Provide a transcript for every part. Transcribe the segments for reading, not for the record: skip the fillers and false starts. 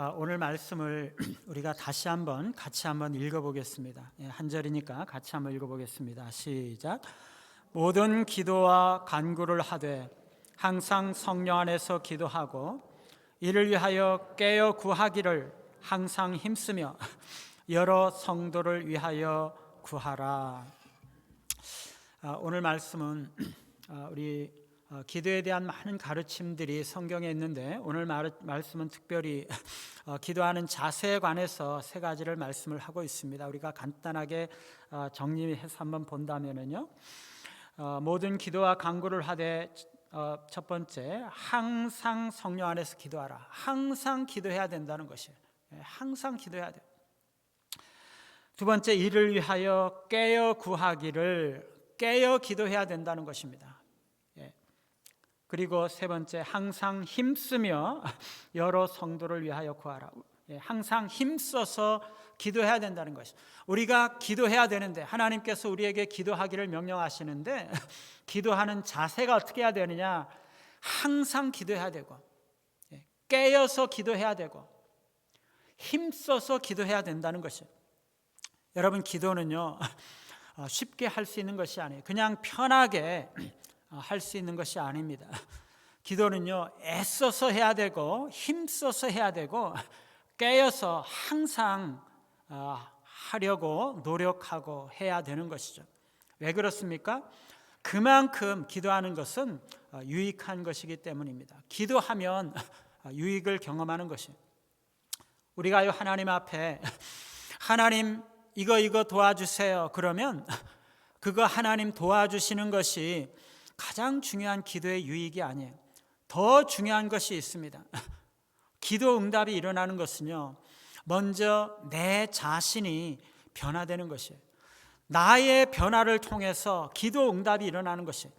오늘 말씀을 우리가 다시 한번 같이 한번 읽어보겠습니다. 한 절이니까 같이 한번 읽어보겠습니다. 시작. 모든 기도와 간구를 하되 항상 성령 안에서 기도하고 이를 위하여 깨어 구하기를 항상 힘쓰며 여러 성도를 위하여 구하라. 오늘 말씀은 우리 기도에 대한 많은 가르침들이 성경에 있는데 오늘 말씀은 특별히 기도하는 자세에 관해서 세 가지를 말씀을 하고 있습니다. 우리가 간단하게 정리해서 한번 본다면요, 모든 기도와 간구를 하되 첫 번째, 항상 성령 안에서 기도하라. 항상 기도해야 된다는 것이에요. 항상 기도해야 돼요. 두 번째, 이를 위하여 깨어 구하기를 깨어 기도해야 된다는 것입니다. 그리고 세 번째, 항상 힘쓰며 여러 성도를 위하여 구하라. 항상 힘써서 기도해야 된다는 것이. 우리가 기도해야 되는데 하나님께서 우리에게 기도하기를 명령하시는데 기도하는 자세가 어떻게 해야 되느냐? 항상 기도해야 되고 깨어서 기도해야 되고 힘써서 기도해야 된다는 것이에요. 여러분, 기도는요 쉽게 할 수 있는 것이 아니에요. 그냥 편하게 할 수 있는 것이 아닙니다. 기도는요 애써서 해야 되고 힘써서 해야 되고 깨어서 항상 하려고 노력하고 해야 되는 것이죠. 왜 그렇습니까? 그만큼 기도하는 것은 유익한 것이기 때문입니다. 기도하면 유익을 경험하는 것이에요. 우리가 하나님 앞에 하나님 이거 도와주세요 그러면 그거 하나님 도와주시는 것이 가장 중요한 기도의 유익이 아니에요. 더 중요한 것이 있습니다. 기도 응답이 일어나는 것은요, 먼저 내 자신이 변화되는 것이에요. 나의 변화를 통해서 기도 응답이 일어나는 것이에요.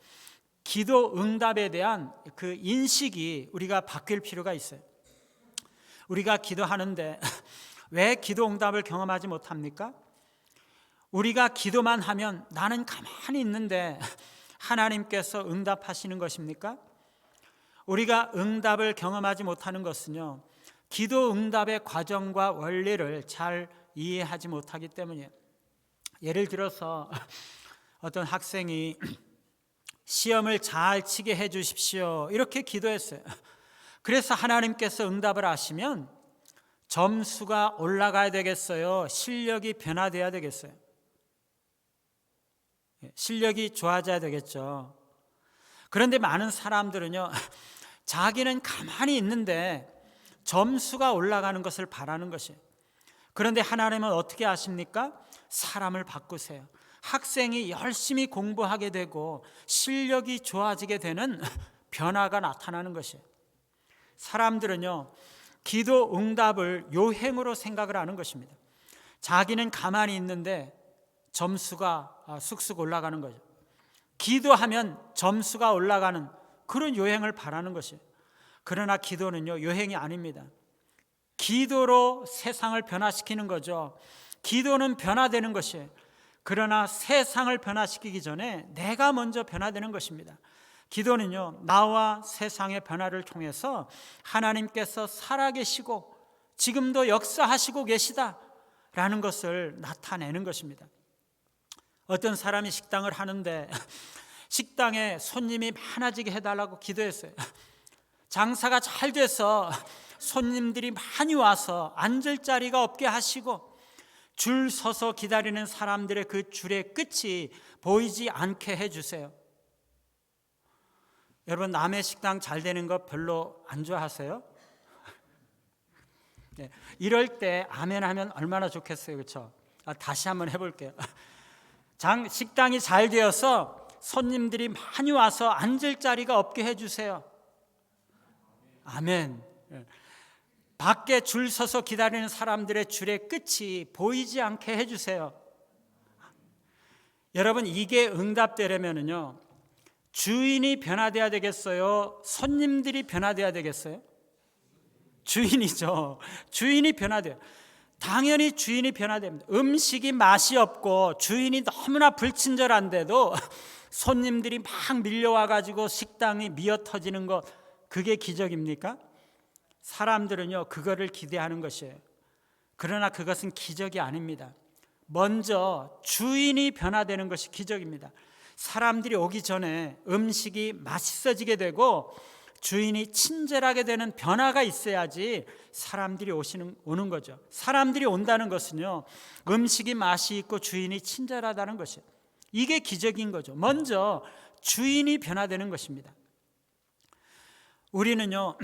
기도 응답에 대한 그 인식이 우리가 바뀔 필요가 있어요. 우리가 기도하는데 왜 기도 응답을 경험하지 못합니까? 우리가 기도만 하면 나는 가만히 있는데 하나님께서 응답하시는 것입니까? 우리가 응답을 경험하지 못하는 것은요, 기도 응답의 과정과 원리를 잘 이해하지 못하기 때문이에요. 예를 들어서 어떤 학생이 시험을 잘 치게 해 주십시오 이렇게 기도했어요. 그래서 하나님께서 응답을 하시면 점수가 올라가야 되겠어요? 실력이 변화돼야 되겠어요? 실력이 좋아져야 되겠죠. 그런데 많은 사람들은요, 자기는 가만히 있는데 점수가 올라가는 것을 바라는 것이에요. 그런데 하나님은 어떻게 하십니까? 사람을 바꾸세요. 학생이 열심히 공부하게 되고 실력이 좋아지게 되는 변화가 나타나는 것이에요. 사람들은요, 기도 응답을 요행으로 생각을 하는 것입니다. 자기는 가만히 있는데 점수가 쑥쑥 올라가는 거죠. 기도하면 점수가 올라가는 그런 요행을 바라는 것이에요. 그러나 기도는요 요행이 아닙니다. 기도로 세상을 변화시키는 거죠. 기도는 변화되는 것이에요. 그러나 세상을 변화시키기 전에 내가 먼저 변화되는 것입니다. 기도는요 나와 세상의 변화를 통해서 하나님께서 살아계시고 지금도 역사하시고 계시다라는 것을 나타내는 것입니다. 어떤 사람이 식당을 하는데 식당에 손님이 많아지게 해달라고 기도했어요. 장사가 잘 돼서 손님들이 많이 와서 앉을 자리가 없게 하시고 줄 서서 기다리는 사람들의 그 줄의 끝이 보이지 않게 해주세요. 여러분, 남의 식당 잘 되는 거 별로 안 좋아하세요? 네, 이럴 때 아멘 하면 얼마나 좋겠어요, 그렇죠? 다시 한번 해볼게요. 식당이 잘 되어서 손님들이 많이 와서 앉을 자리가 없게 해주세요. 아멘. 밖에 줄 서서 기다리는 사람들의 줄의 끝이 보이지 않게 해주세요. 여러분, 이게 응답되려면요 주인이 변화돼야 되겠어요? 손님들이 변화돼야 되겠어요? 주인이죠. 주인이 변화돼요. 당연히 주인이 변화됩니다. 음식이 맛이 없고 주인이 너무나 불친절한데도 손님들이 막 밀려와가지고 식당이 미어터지는 것, 그게 기적입니까? 사람들은요 그거를 기대하는 것이에요. 그러나 그것은 기적이 아닙니다. 먼저 주인이 변화되는 것이 기적입니다. 사람들이 오기 전에 음식이 맛있어지게 되고 주인이 친절하게 되는 변화가 있어야지 사람들이 오는 거죠. 사람들이 온다는 것은요 음식이 맛이 있고 주인이 친절하다는 것이에요. 이게 기적인 거죠. 먼저 주인이 변화되는 것입니다. 우리는요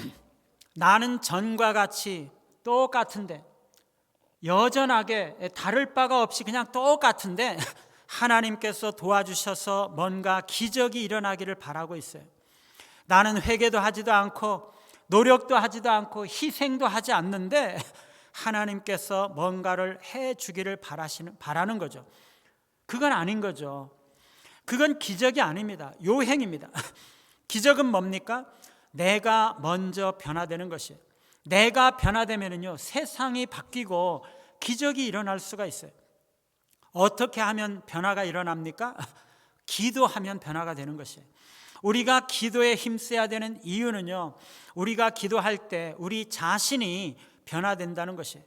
나는 전과 같이 똑같은데, 여전하게 다를 바가 없이 그냥 똑같은데 하나님께서 도와주셔서 뭔가 기적이 일어나기를 바라고 있어요. 나는 회개도 하지도 않고 노력도 하지도 않고 희생도 하지 않는데 하나님께서 뭔가를 해 주기를 바라는 거죠. 그건 아닌 거죠. 그건 기적이 아닙니다. 요행입니다. 기적은 뭡니까? 내가 먼저 변화되는 것이에요. 내가 변화되면요 세상이 바뀌고 기적이 일어날 수가 있어요. 어떻게 하면 변화가 일어납니까? 기도하면 변화가 되는 것이에요. 우리가 기도에 힘써야 되는 이유는요 우리가 기도할 때 우리 자신이 변화된다는 것이에요.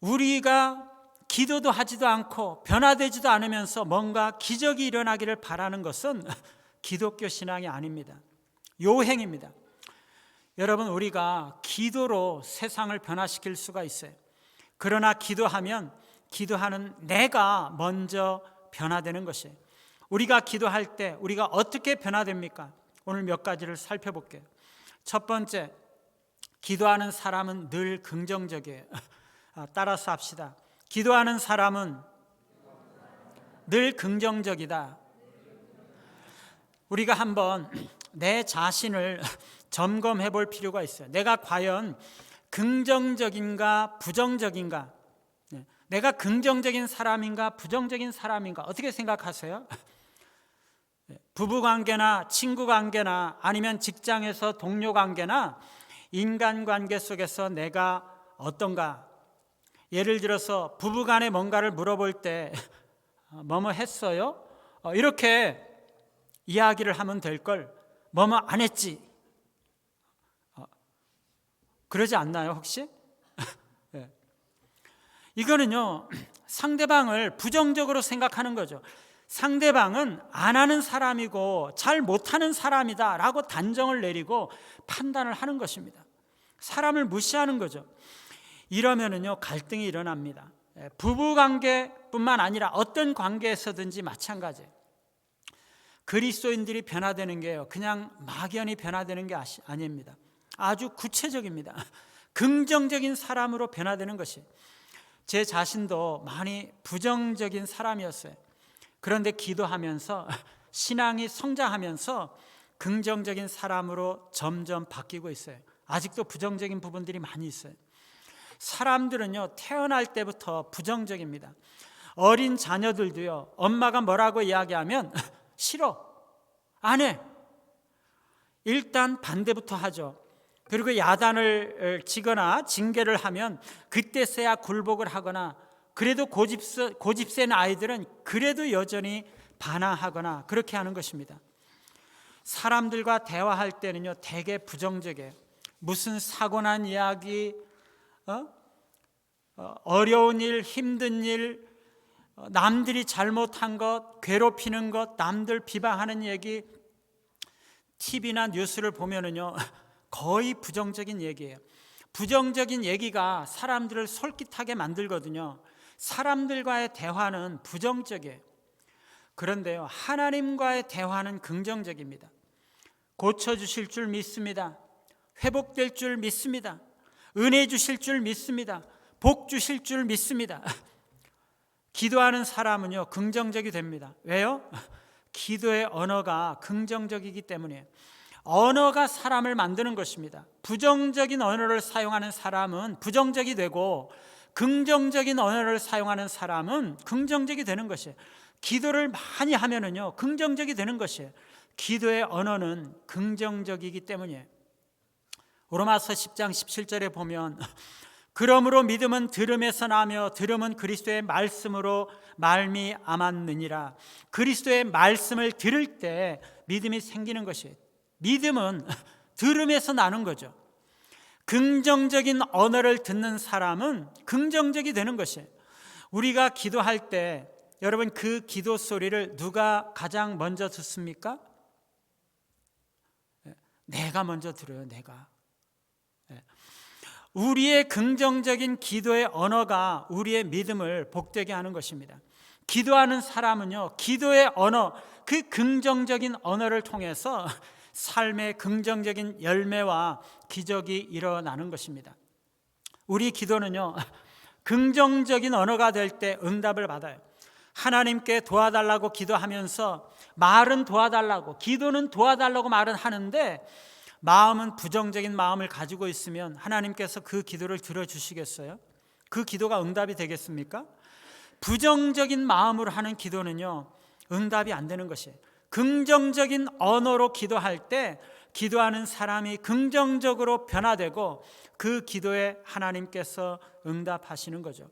우리가 기도도 하지도 않고 변화되지도 않으면서 뭔가 기적이 일어나기를 바라는 것은 기독교 신앙이 아닙니다. 요행입니다. 여러분, 우리가 기도로 세상을 변화시킬 수가 있어요. 그러나 기도하면 기도하는 내가 먼저 변화되는 것이에요. 우리가 기도할 때 우리가 어떻게 변화됩니까? 오늘 몇 가지를 살펴볼게요. 첫 번째, 기도하는 사람은 늘 긍정적이에요. 따라서 합시다. 기도하는 사람은 늘 긍정적이다. 우리가 한번 내 자신을 점검해 볼 필요가 있어요. 내가 과연 긍정적인가 부정적인가? 내가 긍정적인 사람인가 부정적인 사람인가? 어떻게 생각하세요? 부부관계나 친구관계나 아니면 직장에서 동료관계나 인간관계 속에서 내가 어떤가? 예를 들어서 부부간에 뭔가를 물어볼 때 뭐뭐 했어요? 이렇게 이야기를 하면 될 걸 뭐뭐 안 했지? 그러지 않나요 혹시? 네. 이거는요 상대방을 부정적으로 생각하는 거죠. 상대방은 안 하는 사람이고 잘 못하는 사람이다 라고 단정을 내리고 판단을 하는 것입니다. 사람을 무시하는 거죠. 이러면은요 갈등이 일어납니다. 부부관계뿐만 아니라 어떤 관계에서든지 마찬가지예요. 그리스도인들이 변화되는 게요 그냥 막연히 변화되는 게 아닙니다. 아주 구체적입니다. 긍정적인 사람으로 변화되는 것이. 제 자신도 많이 부정적인 사람이었어요. 그런데 기도하면서 신앙이 성장하면서 긍정적인 사람으로 점점 바뀌고 있어요. 아직도 부정적인 부분들이 많이 있어요. 사람들은요 태어날 때부터 부정적입니다. 어린 자녀들도요 엄마가 뭐라고 이야기하면 싫어, 안 해. 일단 반대부터 하죠. 그리고 야단을 치거나 징계를 하면 그때서야 굴복을 하거나, 그래도 고집센 아이들은 그래도 여전히 반항하거나 그렇게 하는 것입니다. 사람들과 대화할 때는요 되게 부정적이에요. 무슨 사고난 이야기, 어려운 일, 힘든 일, 남들이 잘못한 것, 괴롭히는 것, 남들 비방하는 얘기, TV나 뉴스를 보면은요 거의 부정적인 얘기예요. 부정적인 얘기가 사람들을 솔깃하게 만들거든요. 사람들과의 대화는 부정적이에요. 그런데요 하나님과의 대화는 긍정적입니다. 고쳐주실 줄 믿습니다. 회복될 줄 믿습니다. 은혜 주실 줄 믿습니다. 복 주실 줄 믿습니다. 기도하는 사람은요 긍정적이 됩니다. 왜요? 기도의 언어가 긍정적이기 때문이에요. 언어가 사람을 만드는 것입니다. 부정적인 언어를 사용하는 사람은 부정적이 되고 긍정적인 언어를 사용하는 사람은 긍정적이 되는 것이에요. 기도를 많이 하면은요 긍정적이 되는 것이에요. 기도의 언어는 긍정적이기 때문이에요. 로마서 10장 17절에 보면 그러므로 믿음은 들음에서 나며 들음은 그리스도의 말씀으로 말미암았느니라. 그리스도의 말씀을 들을 때 믿음이 생기는 것이에요. 믿음은 들음에서 나는 거죠. 긍정적인 언어를 듣는 사람은 긍정적이 되는 것이에요. 우리가 기도할 때 여러분 그 기도 소리를 누가 가장 먼저 듣습니까? 내가 먼저 들어요. 내가. 우리의 긍정적인 기도의 언어가 우리의 믿음을 복되게 하는 것입니다. 기도하는 사람은요, 기도의 언어, 그 긍정적인 언어를 통해서 삶의 긍정적인 열매와 기적이 일어나는 것입니다. 우리 기도는요, 긍정적인 언어가 될 때 응답을 받아요. 하나님께 도와달라고 기도하면서 말은 도와달라고, 기도는 도와달라고 말은 하는데 마음은 부정적인 마음을 가지고 있으면 하나님께서 그 기도를 들어주시겠어요? 그 기도가 응답이 되겠습니까? 부정적인 마음으로 하는 기도는요, 응답이 안 되는 것이에요. 긍정적인 언어로 기도할 때 기도하는 사람이 긍정적으로 변화되고 그 기도에 하나님께서 응답하시는 거죠.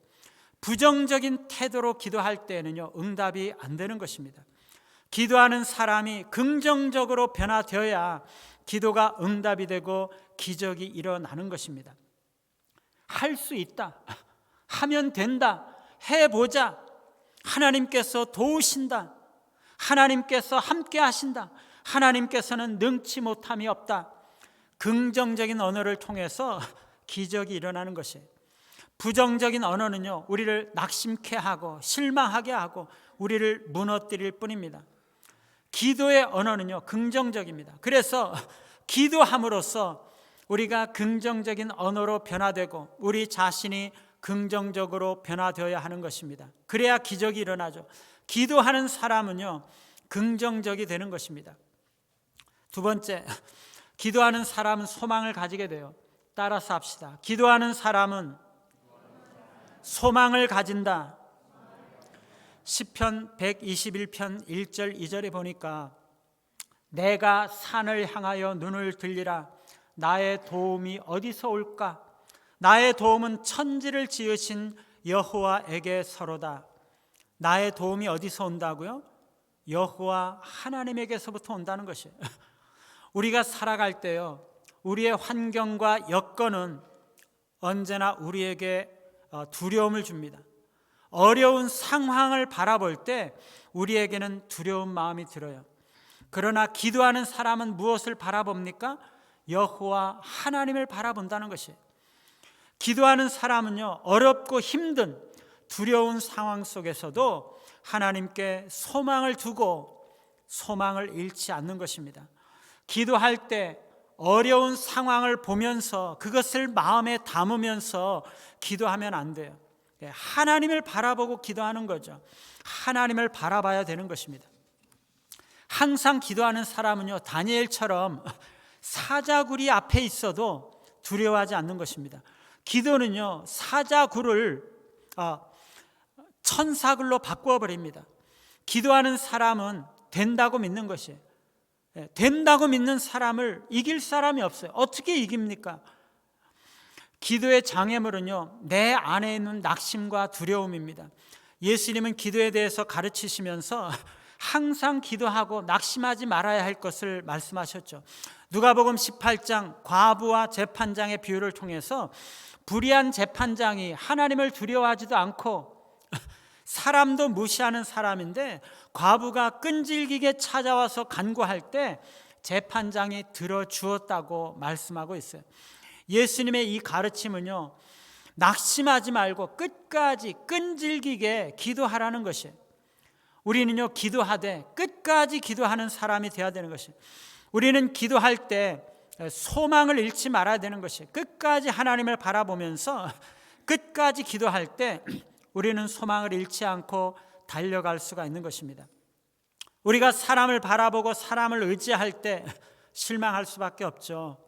부정적인 태도로 기도할 때는요, 응답이 안 되는 것입니다. 기도하는 사람이 긍정적으로 변화되어야 기도가 응답이 되고 기적이 일어나는 것입니다. 할 수 있다, 하면 된다, 해보자, 하나님께서 도우신다, 하나님께서 함께 하신다, 하나님께서는 능치 못함이 없다, 긍정적인 언어를 통해서 기적이 일어나는 것이에요. 부정적인 언어는요, 우리를 낙심케 하고 실망하게 하고 우리를 무너뜨릴 뿐입니다. 기도의 언어는요, 긍정적입니다. 그래서 기도함으로써 우리가 긍정적인 언어로 변화되고 우리 자신이 긍정적으로 변화되어야 하는 것입니다. 그래야 기적이 일어나죠. 기도하는 사람은요, 긍정적이 되는 것입니다. 두 번째, 기도하는 사람은 소망을 가지게 돼요. 따라서 합시다. 기도하는 사람은 소망을 가진다. 시편 121편 1절 2절에 보니까 내가 산을 향하여 눈을 들리라. 나의 도움이 어디서 올까? 나의 도움은 천지를 지으신 여호와에게서로다. 나의 도움이 어디서 온다고요? 여호와 하나님에게서부터 온다는 것이에요. 우리가 살아갈 때요, 우리의 환경과 여건은 언제나 우리에게 두려움을 줍니다. 어려운 상황을 바라볼 때 우리에게는 두려운 마음이 들어요. 그러나 기도하는 사람은 무엇을 바라봅니까? 여호와 하나님을 바라본다는 것이에요. 기도하는 사람은요, 어렵고 힘든 두려운 상황 속에서도 하나님께 소망을 두고 소망을 잃지 않는 것입니다. 기도할 때 어려운 상황을 보면서 그것을 마음에 담으면서 기도하면 안 돼요. 하나님을 바라보고 기도하는 거죠. 하나님을 바라봐야 되는 것입니다. 항상 기도하는 사람은요, 다니엘처럼 사자굴이 앞에 있어도 두려워하지 않는 것입니다. 기도는요, 사자굴을 천사굴로 바꾸어 버립니다. 기도하는 사람은 된다고 믿는 것이에요. 된다고 믿는 사람을 이길 사람이 없어요. 어떻게 이깁니까? 기도의 장애물은요, 내 안에 있는 낙심과 두려움입니다. 예수님은 기도에 대해서 가르치시면서 항상 기도하고 낙심하지 말아야 할 것을 말씀하셨죠. 누가복음 18장 과부와 재판장의 비유를 통해서 불의한 재판장이 하나님을 두려워하지도 않고 사람도 무시하는 사람인데 과부가 끈질기게 찾아와서 간구할 때 재판장이 들어주었다고 말씀하고 있어요. 예수님의 이 가르침은요, 낙심하지 말고 끝까지 끈질기게 기도하라는 것이에요. 우리는요, 기도하되 끝까지 기도하는 사람이 되어야 되는 것이에요. 우리는 기도할 때 소망을 잃지 말아야 되는 것이에요. 끝까지 하나님을 바라보면서 끝까지 기도할 때 우리는 소망을 잃지 않고 달려갈 수가 있는 것입니다. 우리가 사람을 바라보고 사람을 의지할 때 실망할 수밖에 없죠.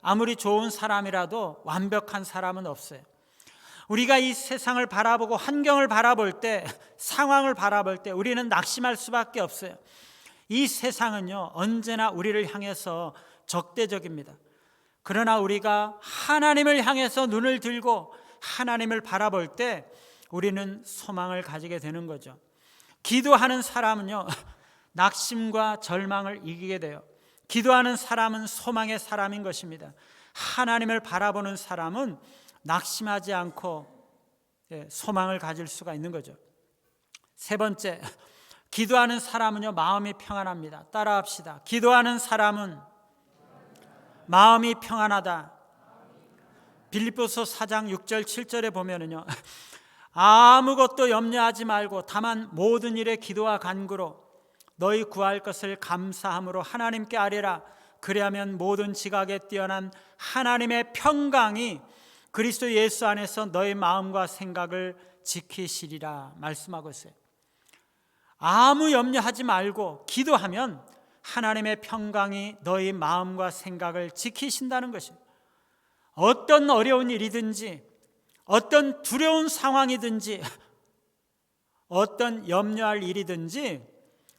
아무리 좋은 사람이라도 완벽한 사람은 없어요. 우리가 이 세상을 바라보고 환경을 바라볼 때, 상황을 바라볼 때 우리는 낙심할 수밖에 없어요. 이 세상은요, 언제나 우리를 향해서 적대적입니다. 그러나 우리가 하나님을 향해서 눈을 들고 하나님을 바라볼 때 우리는 소망을 가지게 되는 거죠. 기도하는 사람은요, 낙심과 절망을 이기게 돼요. 기도하는 사람은 소망의 사람인 것입니다. 하나님을 바라보는 사람은 낙심하지 않고 소망을 가질 수가 있는 거죠. 세 번째, 기도하는 사람은요 마음이 평안합니다. 따라합시다. 기도하는 사람은 마음이 평안하다. 빌립보서 4장 6절 7절에 보면은요 아무것도 염려하지 말고 다만 모든 일에 기도와 간구로 너희 구할 것을 감사함으로 하나님께 아뢰라. 그리하면 모든 지각에 뛰어난 하나님의 평강이 그리스도 예수 안에서 너희 마음과 생각을 지키시리라 말씀하고 있어요. 아무 염려하지 말고 기도하면 하나님의 평강이 너희 마음과 생각을 지키신다는 것이에요. 어떤 어려운 일이든지 어떤 두려운 상황이든지 어떤 염려할 일이든지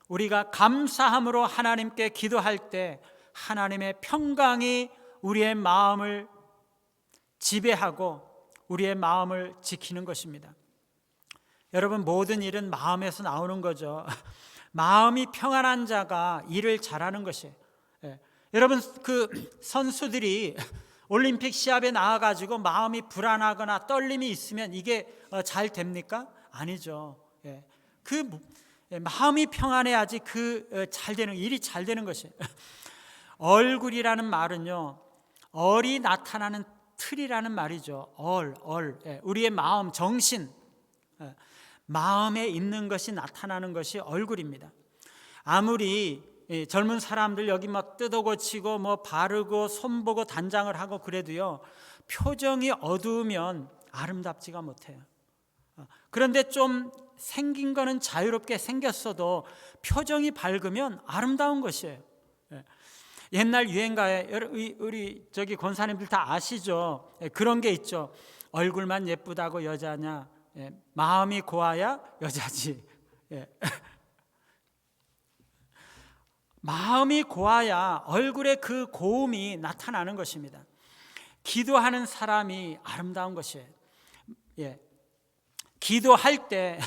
우리가 감사함으로 하나님께 기도할 때 하나님의 평강이 우리의 마음을 지배하고 우리의 마음을 지키는 것입니다. 여러분, 모든 일은 마음에서 나오는 거죠. 마음이 평안한 자가 일을 잘하는 것이에요. 여러분, 그 선수들이 올림픽 시합에 나와가지고 마음이 불안하거나 떨림이 있으면 이게 잘 됩니까? 아니죠. 그 마음이 평안해야지 잘 되는 일이 잘 되는 것이에요. 얼굴이라는 말은요 얼이 나타나는 틀이라는 말이죠. 우리의 마음, 정신, 마음에 있는 것이 나타나는 것이 얼굴입니다. 아무리 젊은 사람들 여기 막 뜯어고치고 뭐 바르고 손보고 단장을 하고 그래도요 표정이 어두우면 아름답지가 못해요. 그런데 좀 생긴 거는 자유롭게 생겼어도 표정이 밝으면 아름다운 것이에요. 옛날 유행가에 우리 저기 권사님들 다 아시죠? 그런 게 있죠. 얼굴만 예쁘다고 여자냐, 마음이 고와야 여자지. 마음이 고와야 얼굴에 그 고움이 나타나는 것입니다. 기도하는 사람이 아름다운 것이에요. 기도할 때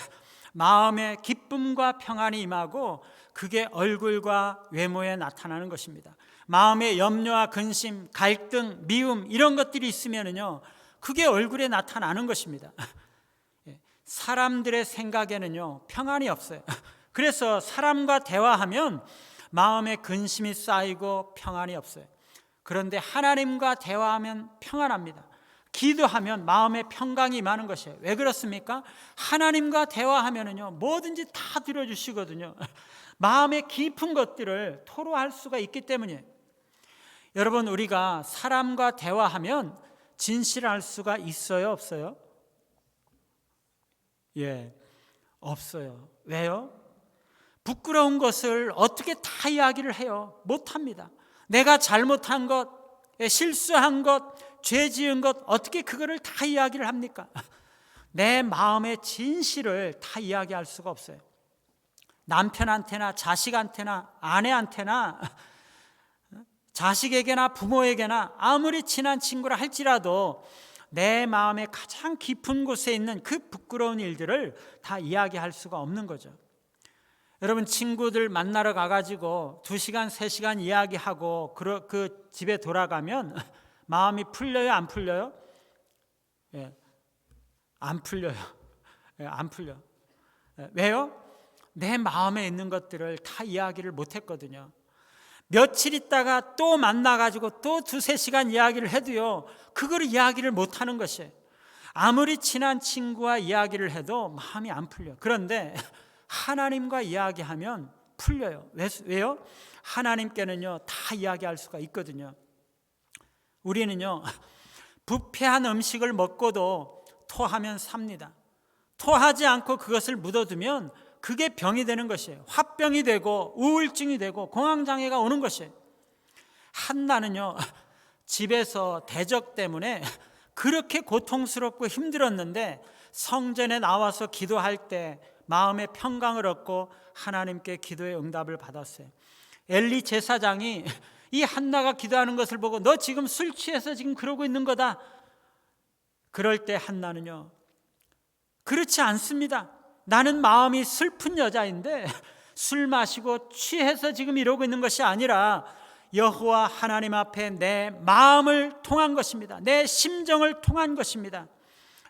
마음에 기쁨과 평안이 임하고 그게 얼굴과 외모에 나타나는 것입니다. 마음에 염려와 근심, 갈등, 미움 이런 것들이 있으면은요 그게 얼굴에 나타나는 것입니다. 사람들의 생각에는요 평안이 없어요. 그래서 사람과 대화하면 마음에 근심이 쌓이고 평안이 없어요. 그런데 하나님과 대화하면 평안합니다. 기도하면 마음에 평강이 임하는 것이에요. 왜 그렇습니까? 하나님과 대화하면은요 뭐든지 다 들어주시거든요. 마음의 깊은 것들을 토로할 수가 있기 때문이에요. 여러분, 우리가 사람과 대화하면 진실할 수가 있어요, 없어요? 없어요. 왜요? 부끄러운 것을 어떻게 다 이야기를 해요? 못합니다. 내가 잘못한 것, 실수한 것, 죄 지은 것 어떻게 그거를 다 이야기를 합니까? 내 마음의 진실을 다 이야기할 수가 없어요. 남편한테나 자식한테나 아내한테나 자식에게나 부모에게나 아무리 친한 친구라 할지라도 내 마음의 가장 깊은 곳에 있는 그 부끄러운 일들을 다 이야기할 수가 없는 거죠. 여러분, 친구들 만나러 가가지고 2시간, 3시간 이야기하고 그 집에 돌아가면 마음이 풀려요, 안 풀려요? 안 풀려요. 안 풀려. 왜요? 내 마음에 있는 것들을 다 이야기를 못했거든요. 며칠 있다가 또 만나가지고 또 2-3시간 이야기를 해도요 그걸 이야기를 못하는 것이에요. 아무리 친한 친구와 이야기를 해도 마음이 안 풀려. 그런데 하나님과 이야기하면 풀려요. 왜요? 하나님께는요 다 이야기할 수가 있거든요. 우리는요 부패한 음식을 먹고도 토하면 삽니다. 토하지 않고 그것을 묻어두면 그게 병이 되는 것이에요. 화병이 되고 우울증이 되고 공황장애가 오는 것이에요. 한나는요 집에서 대적 때문에 그렇게 고통스럽고 힘들었는데 성전에 나와서 기도할 때 마음의 평강을 얻고 하나님께 기도의 응답을 받았어요. 엘리 제사장이 이 한나가 기도하는 것을 보고 너 지금 술 취해서 지금 그러고 있는 거다. 그럴 때 한나는요 그렇지 않습니다. 나는 마음이 슬픈 여자인데 술 마시고 취해서 지금 이러고 있는 것이 아니라 여호와 하나님 앞에 내 마음을 통한 것입니다. 내 심정을 통한 것입니다.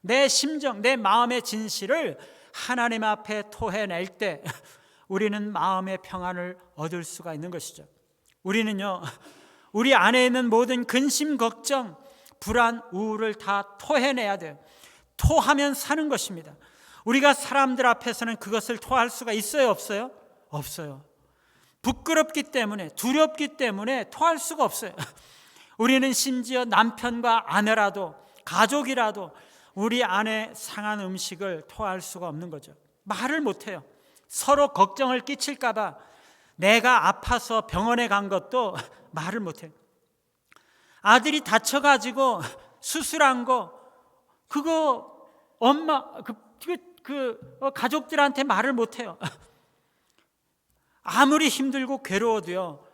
내 심정, 내 마음의 진실을 하나님 앞에 토해낼 때 우리는 마음의 평안을 얻을 수가 있는 것이죠. 우리는요, 우리 안에 있는 모든 근심, 걱정, 불안, 우울을 다 토해내야 돼요. 토하면 사는 것입니다. 우리가 사람들 앞에서는 그것을 토할 수가 있어요, 없어요? 없어요. 부끄럽기 때문에, 두렵기 때문에 토할 수가 없어요. 우리는 심지어 남편과 아내라도, 가족이라도 우리 안에 상한 음식을 토할 수가 없는 거죠. 말을 못해요. 서로 걱정을 끼칠까 봐 내가 아파서 병원에 간 것도 말을 못해요. 아들이 다쳐가지고 수술한 거, 그거 엄마, 가족들한테 말을 못해요. 아무리 힘들고 괴로워도요,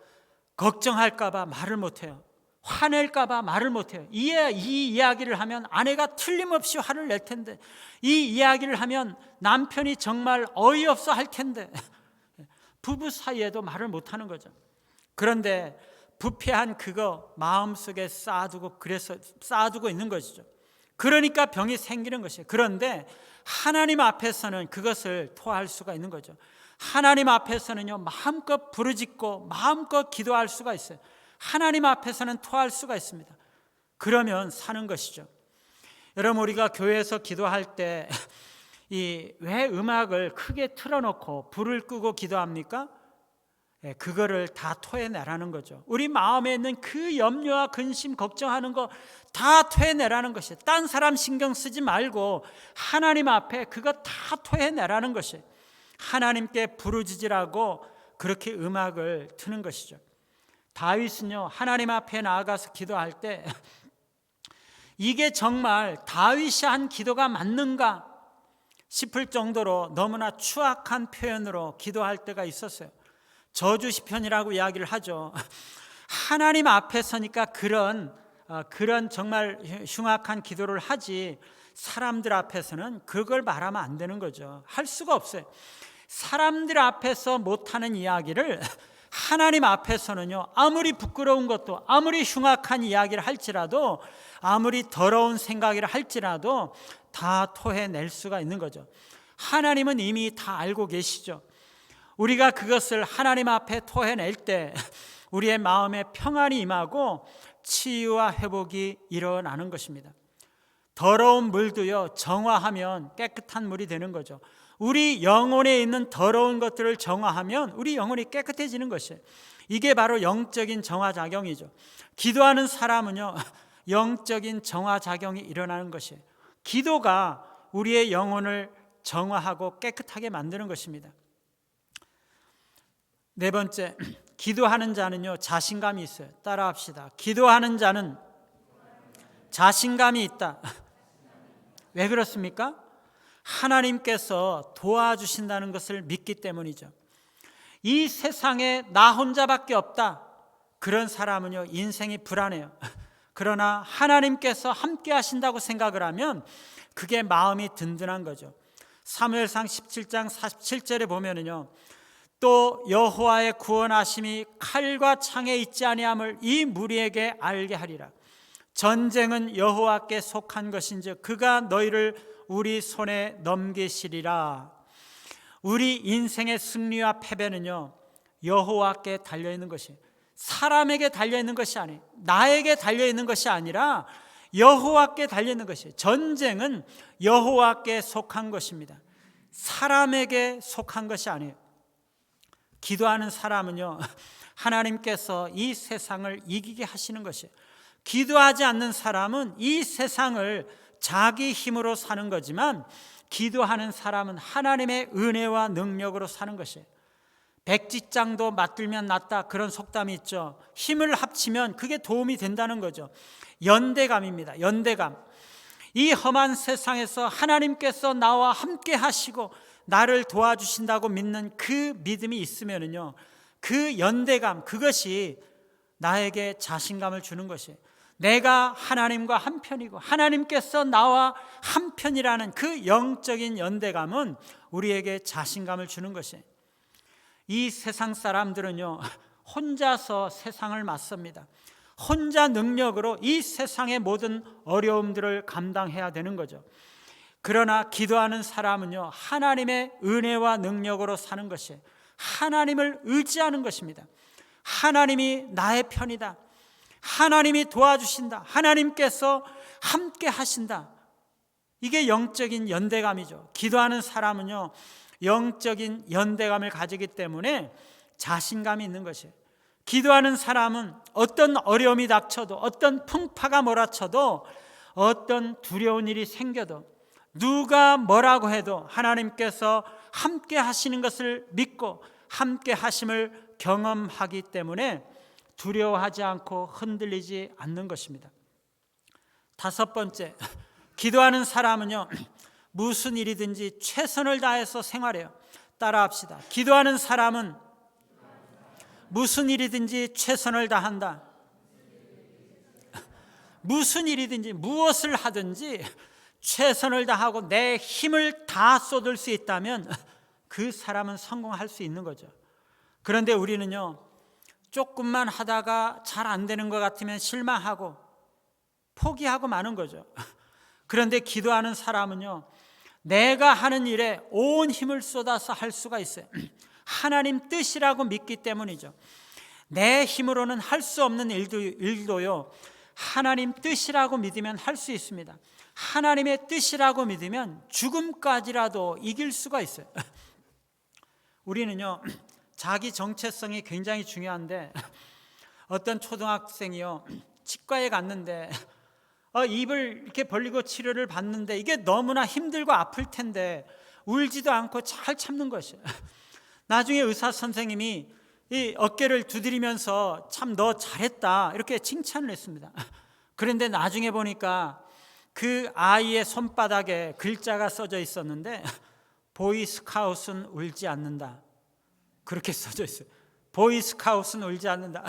걱정할까 봐 말을 못해요. 화낼까 봐 말을 못해요. 이 이야기를 하면 아내가 틀림없이 화를 낼 텐데, 이 이야기를 하면 남편이 정말 어이없어 할 텐데, 부부 사이에도 말을 못하는 거죠. 그런데 부패한 그거 마음속에 쌓아두고 있는 것이죠. 그러니까 병이 생기는 것이에요. 그런데 하나님 앞에서는 그것을 토할 수가 있는 거죠. 하나님 앞에서는요, 마음껏 부르짖고 마음껏 기도할 수가 있어요. 하나님 앞에서는 토할 수가 있습니다. 그러면 사는 것이죠. 여러분, 우리가 교회에서 기도할 때 왜 음악을 크게 틀어놓고 불을 끄고 기도합니까? 그거를 다 토해내라는 거죠. 우리 마음에 있는 그 염려와 근심, 걱정하는 거 다 토해내라는 것이에요. 딴 사람 신경 쓰지 말고 하나님 앞에 그거 다 토해내라는 것이에요. 하나님께 부르짖으라고 그렇게 음악을 트는 것이죠. 다윗은요, 하나님 앞에 나아가서 기도할 때 이게 정말 다윗이 한 기도가 맞는가 싶을 정도로 너무나 추악한 표현으로 기도할 때가 있었어요. 저주 시편이라고 이야기를 하죠. 하나님 앞에 서니까 그런 정말 흉악한 기도를 하지, 사람들 앞에서는 그걸 말하면 안 되는 거죠. 할 수가 없어요. 사람들 앞에서 못하는 이야기를 하나님 앞에서는요, 아무리 부끄러운 것도, 아무리 흉악한 이야기를 할지라도, 아무리 더러운 생각이라 할지라도 다 토해낼 수가 있는 거죠. 하나님은 이미 다 알고 계시죠. 우리가 그것을 하나님 앞에 토해낼 때 우리의 마음에 평안이 임하고 치유와 회복이 일어나는 것입니다. 더러운 물도요, 정화하면 깨끗한 물이 되는 거죠. 우리 영혼에 있는 더러운 것들을 정화하면 우리 영혼이 깨끗해지는 것이에요. 이게 바로 영적인 정화작용이죠. 기도하는 사람은요, 영적인 정화작용이 일어나는 것이에요. 기도가 우리의 영혼을 정화하고 깨끗하게 만드는 것입니다. 네 번째, 기도하는 자는요, 자신감이 있어요. 따라합시다. 기도하는 자는 자신감이 있다. 왜 그렇습니까? 하나님께서 도와주신다는 것을 믿기 때문이죠. 이 세상에 나 혼자밖에 없다, 그런 사람은요, 인생이 불안해요. 그러나 하나님께서 함께 하신다고 생각을 하면 그게 마음이 든든한 거죠. 사무엘상 17장 47절에 보면은요, 또 여호와의 구원하심이 칼과 창에 있지 아니함을 이 무리에게 알게 하리라. 전쟁은 여호와께 속한 것인즉 그가 너희를 우리 손에 넘기시리라. 우리 인생의 승리와 패배는요, 여호와께 달려있는 것이에요. 사람에게 달려있는 것이 아니에요. 나에게 달려있는 것이 아니라 여호와께 달려있는 것이에요. 전쟁은 여호와께 속한 것입니다. 사람에게 속한 것이 아니에요. 기도하는 사람은요, 하나님께서 이 세상을 이기게 하시는 것이에요. 기도하지 않는 사람은 이 세상을 자기 힘으로 사는 거지만, 기도하는 사람은 하나님의 은혜와 능력으로 사는 것이에요. 백지장도 맞들면 낫다, 그런 속담이 있죠. 힘을 합치면 그게 도움이 된다는 거죠. 연대감입니다. 연대감. 이 험한 세상에서 하나님께서 나와 함께 하시고 나를 도와주신다고 믿는 그 믿음이 있으면요, 그 연대감, 그것이 나에게 자신감을 주는 것이에요. 내가 하나님과 한편이고 하나님께서 나와 한편이라는 그 영적인 연대감은 우리에게 자신감을 주는 것이에요. 이 세상 사람들은요, 혼자서 세상을 맞섭니다. 혼자 능력으로 이 세상의 모든 어려움들을 감당해야 되는 거죠. 그러나 기도하는 사람은요, 하나님의 은혜와 능력으로 사는 것이, 하나님을 의지하는 것입니다. 하나님이 나의 편이다, 하나님이 도와주신다, 하나님께서 함께 하신다. 이게 영적인 연대감이죠. 기도하는 사람은요, 영적인 연대감을 가지기 때문에 자신감이 있는 것이에요. 기도하는 사람은 어떤 어려움이 닥쳐도, 어떤 풍파가 몰아쳐도, 어떤 두려운 일이 생겨도, 누가 뭐라고 해도 하나님께서 함께 하시는 것을 믿고 함께 하심을 경험하기 때문에 두려워하지 않고 흔들리지 않는 것입니다. 다섯 번째, 기도하는 사람은요, 무슨 일이든지 최선을 다해서 생활해요. 따라합시다. 기도하는 사람은 무슨 일이든지 최선을 다한다. 무슨 일이든지, 무엇을 하든지 최선을 다하고 내 힘을 다 쏟을 수 있다면 그 사람은 성공할 수 있는 거죠. 그런데 우리는요, 조금만 하다가 잘 안 되는 것 같으면 실망하고 포기하고 마는 거죠. 그런데 기도하는 사람은요, 내가 하는 일에 온 힘을 쏟아서 할 수가 있어요. 하나님 뜻이라고 믿기 때문이죠. 내 힘으로는 할 수 없는 일도요, 하나님 뜻이라고 믿으면 할 수 있습니다. 하나님의 뜻이라고 믿으면 죽음까지라도 이길 수가 있어요. 우리는요, 자기 정체성이 굉장히 중요한데, 어떤 초등학생이요, 치과에 갔는데 입을 이렇게 벌리고 치료를 받는데 이게 너무나 힘들고 아플 텐데 울지도 않고 잘 참는 것이에요. 나중에 의사 선생님이 이 어깨를 두드리면서 참 너 잘했다 이렇게 칭찬을 했습니다. 그런데 나중에 보니까 그 아이의 손바닥에 글자가 써져 있었는데 보이스카웃은 울지 않는다, 그렇게 써져 있어요. 보이스카웃은 울지 않는다.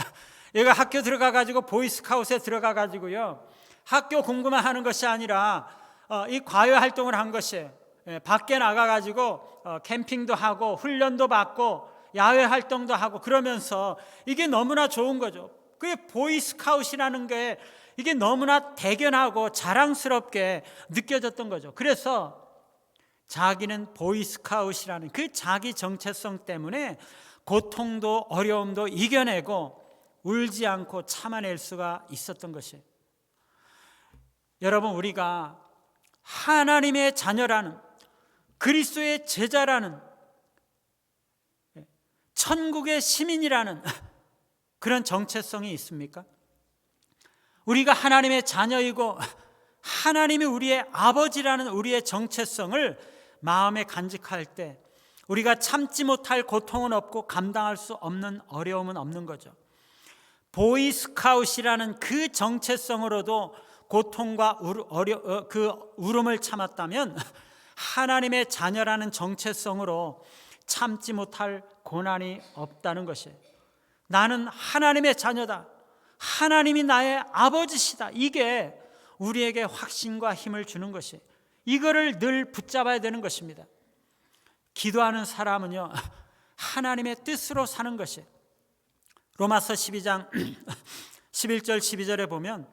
얘가 학교 들어가가지고 보이스카웃에 들어가가지고요, 학교 공부만 하는 것이 아니라 이 과외 활동을 한 것이에요. 밖에 나가가지고 캠핑도 하고 훈련도 받고 야외 활동도 하고 그러면서 이게 너무나 좋은 거죠. 그게 보이스카웃이라는 게 이게 너무나 대견하고 자랑스럽게 느껴졌던 거죠. 그래서 자기는 보이스카웃이라는 그 자기 정체성 때문에 고통도 어려움도 이겨내고 울지 않고 참아낼 수가 있었던 것이에요. 여러분, 우리가 하나님의 자녀라는, 그리스도의 제자라는, 천국의 시민이라는 그런 정체성이 있습니까? 우리가 하나님의 자녀이고 하나님이 우리의 아버지라는 우리의 정체성을 마음에 간직할 때 우리가 참지 못할 고통은 없고 감당할 수 없는 어려움은 없는 거죠. 보이스카웃이라는 그 정체성으로도 고통과 그 울음을 참았다면 하나님의 자녀라는 정체성으로 참지 못할 고난이 없다는 것이에요. 나는 하나님의 자녀다, 하나님이 나의 아버지시다, 이게 우리에게 확신과 힘을 주는 것이에요. 이거를 늘 붙잡아야 되는 것입니다. 기도하는 사람은요, 하나님의 뜻으로 사는 것이에요. 로마서 12장 11절 12절에 보면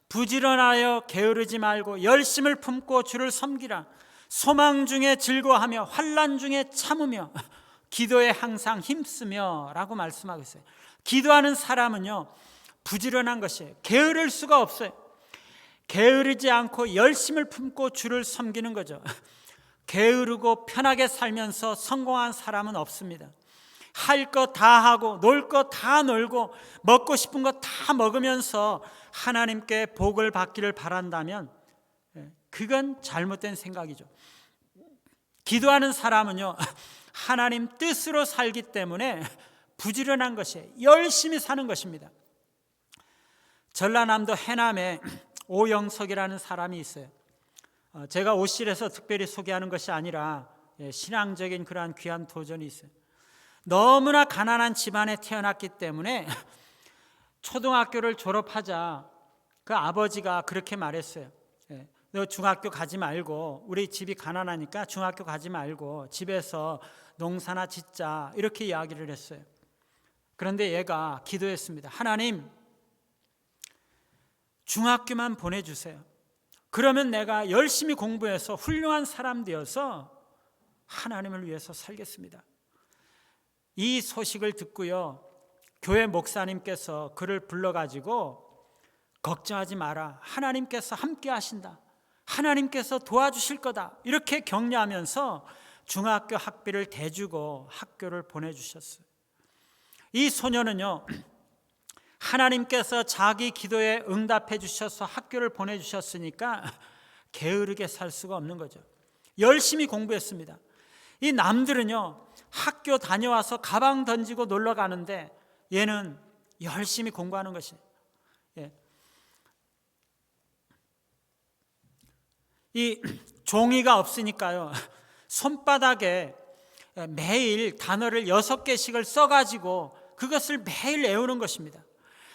부지런하여 게으르지 말고 열심을 품고 주를 섬기라. 소망 중에 즐거워하며 환난 중에 참으며 기도에 항상 힘쓰며 라고 말씀하고 있어요. 기도하는 사람은요, 부지런한 것이에요. 게으를 수가 없어요. 게으르지 않고 열심을 품고 주를 섬기는 거죠. 게으르고 편하게 살면서 성공한 사람은 없습니다. 할 거 다 하고 놀 거 다 놀고 먹고 싶은 거 다 먹으면서 하나님께 복을 받기를 바란다면 그건 잘못된 생각이죠. 기도하는 사람은요, 하나님 뜻으로 살기 때문에 부지런한 것이에요. 열심히 사는 것입니다. 전라남도 해남에 오영석이라는 사람이 있어요. 제가 옷실에서 특별히 소개하는 것이 아니라 신앙적인 그러한 귀한 도전이 있어요. 너무나 가난한 집안에 태어났기 때문에 초등학교를 졸업하자 그 아버지가 그렇게 말했어요. 너 중학교 가지 말고, 우리 집이 가난하니까 중학교 가지 말고 집에서 농사나 짓자, 이렇게 이야기를 했어요. 그런데 얘가 기도했습니다. 하나님, 중학교만 보내주세요. 그러면 내가 열심히 공부해서 훌륭한 사람 되어서 하나님을 위해서 살겠습니다. 이 소식을 듣고요, 교회 목사님께서 그를 불러가지고 걱정하지 마라, 하나님께서 함께 하신다, 하나님께서 도와주실 거다, 이렇게 격려하면서 중학교 학비를 대주고 학교를 보내주셨어요. 이 소녀는요, 하나님께서 자기 기도에 응답해 주셔서 학교를 보내주셨으니까 게으르게 살 수가 없는 거죠. 열심히 공부했습니다. 이 남들은요, 학교 다녀와서 가방 던지고 놀러 가는데 얘는 열심히 공부하는 것이, 이 종이가 없으니까요, 손바닥에 매일 단어를 6개씩을 써가지고 그것을 매일 외우는 것입니다.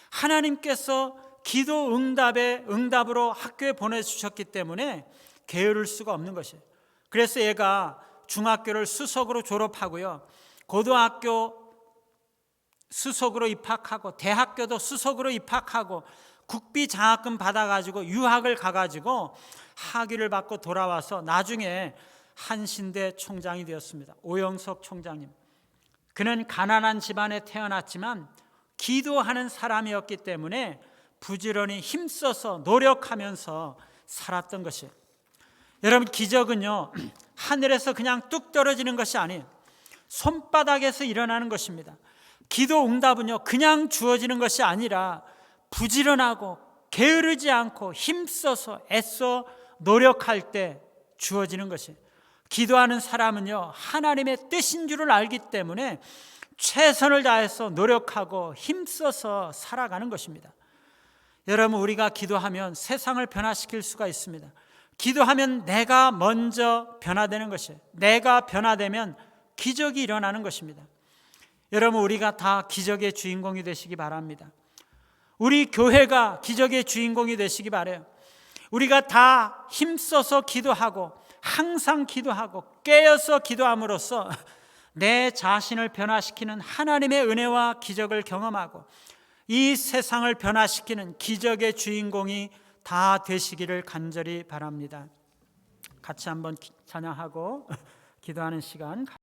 하나님께서 기도 응답으로 학교에 보내주셨기 때문에 게으를 수가 없는 것이에요. 그래서 얘가 중학교를 수석으로 졸업하고요, 고등학교 수석으로 입학하고 대학교도 수석으로 입학하고 국비 장학금 받아가지고 유학을 가가지고 학위를 받고 돌아와서 나중에 한신대 총장이 되었습니다. 오영석 총장님. 그는 가난한 집안에 태어났지만 기도하는 사람이었기 때문에 부지런히 힘써서 노력하면서 살았던 것이에요. 여러분, 기적은요, 하늘에서 그냥 뚝 떨어지는 것이 아니에요. 손바닥에서 일어나는 것입니다. 기도 응답은요, 그냥 주어지는 것이 아니라 부지런하고 게으르지 않고 힘써서 애써 노력할 때 주어지는 것이에요. 기도하는 사람은요, 하나님의 뜻인 줄을 알기 때문에 최선을 다해서 노력하고 힘써서 살아가는 것입니다. 여러분, 우리가 기도하면 세상을 변화시킬 수가 있습니다. 기도하면 내가 먼저 변화되는 것이에요. 내가 변화되면 기적이 일어나는 것입니다. 여러분, 우리가 다 기적의 주인공이 되시기 바랍니다. 우리 교회가 기적의 주인공이 되시기 바라요. 우리가 다 힘써서 기도하고 항상 기도하고 깨어서 기도함으로써 내 자신을 변화시키는 하나님의 은혜와 기적을 경험하고 이 세상을 변화시키는 기적의 주인공이 다 되시기를 간절히 바랍니다. 같이 한번 찬양하고 기도하는 시간